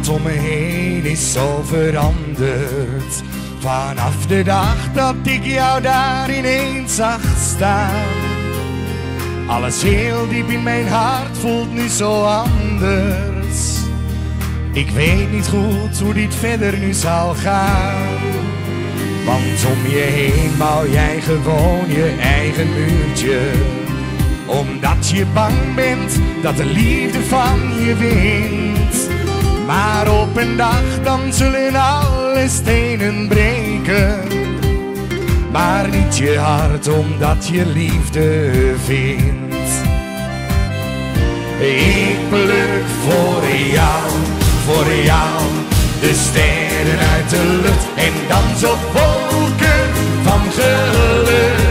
wereld om me heen is zo veranderd. Vanaf de dag dat ik jou daar ineens zag staan. Alles heel diep in mijn hart voelt nu zo anders. Ik weet niet goed hoe dit verder nu zal gaan. Want om je heen bouw jij gewoon je eigen muurtje. Omdat je bang bent dat de liefde van je wint. Maar op een dag dan zullen alle stenen breken. Maar niet je hart omdat je liefde vindt. Ik pluk voor jou, de sterren uit de lucht. En dans op wolken van geluk.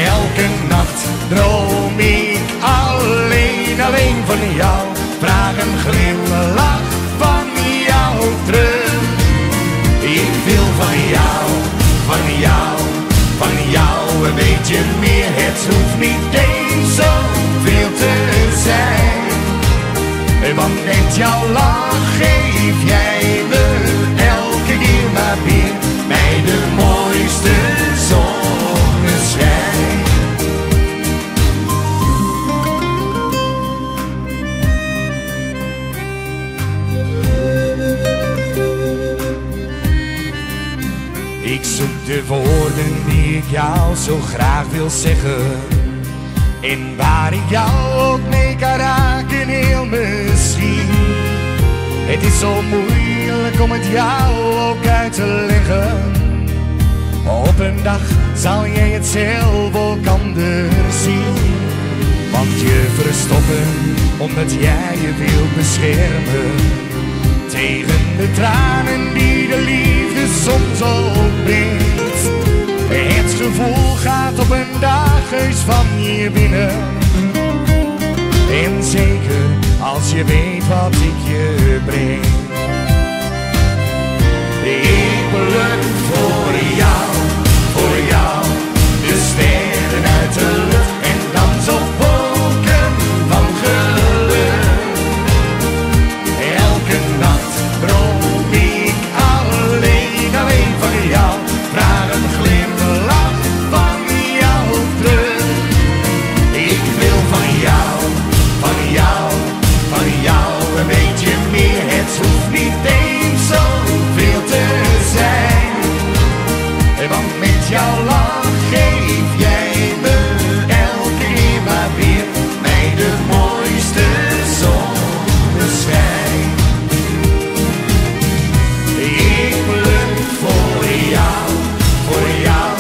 Elke nacht droom ik alleen van jou. Vraag een glimlach van jou terug. Ik wil van jou een beetje meer. Het hoeft niet eens zoveel te zijn. Want met jouw lach geef jij me elke keer maar weer mij de mooiste zonneschijn. Ik zoek de woorden die ik jou zo graag wil zeggen. En waar ik jou ook mee kan raken, heel misschien. Het is zo moeilijk om het jou ook uit te leggen. Op een dag zal jij het zelf ook anders zien. Want je verstoppen omdat jij je wilt beschermen. Tegen de tranen die de liefde soms ook brengt. Het gevoel gaat op een dag heus van je binnen. En zeker als je weet wat ik je breng. Ik pluk voor jou, de sterren uit de lucht. En dans op wolken van geluk. Elke nacht droom ik alleen van jou. Vraag een glimlach van jou terug. Ik wil van jou een beetje meer. Het hoeft niet eens zoveel te zijn. Want met jouw lach geef jij me elke keer maar weer mij de mooiste zonneschijn. Ik pluk voor jou,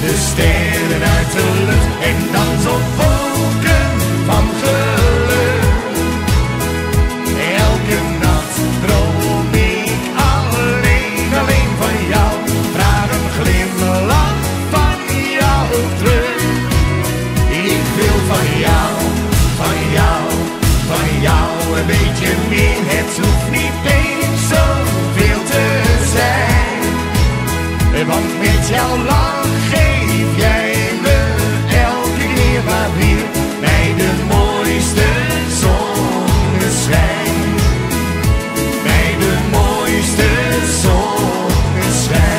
de sterren uit de lucht. En dans op wolken van geluk. Elke nacht droom ik alleen van jou. Vraag een glimlach van jou terug. Ik wil van jou een beetje meer. Het hoeft niet eens zoveel te zijn. Want met jouw lach geef jij me elke keer maar weer mij de mooiste zonneschijn. Mij de mooiste zonneschijn.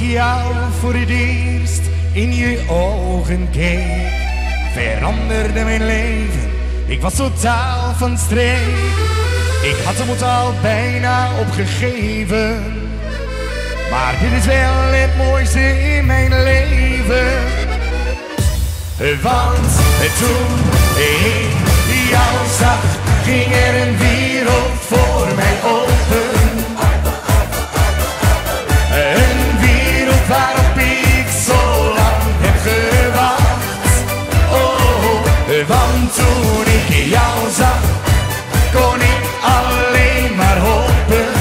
Jou voor het eerst in je ogen keek, veranderde mijn leven. Ik was totaal van streek. Ik had de moed al bijna opgegeven. Maar dit is wel het mooiste in mijn leven. Want toen ik jou zag, ging er een wereld voor mij open. Waarop ik zo lang heb gewacht. Oh, want toen ik jou zag, kon ik alleen maar hopen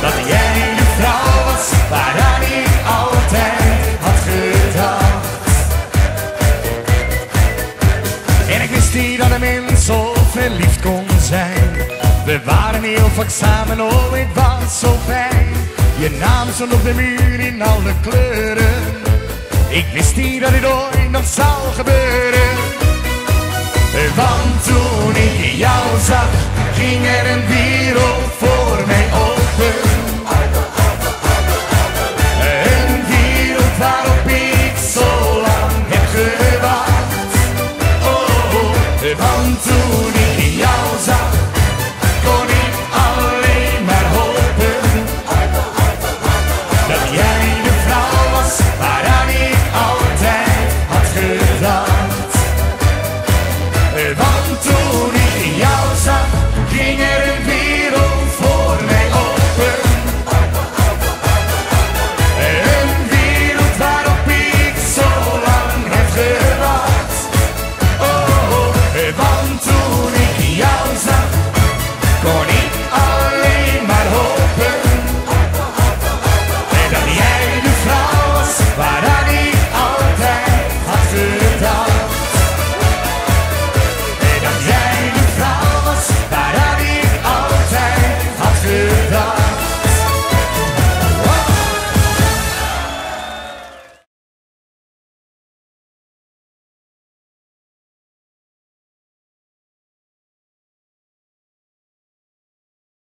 dat jij de vrouw was waar of examen, oh het was zo fijn. Je naam stond op de muur in alle kleuren. Ik wist niet dat dit ooit nog zou gebeuren. Want toen ik jou zag, ging er een wereld voor mij open.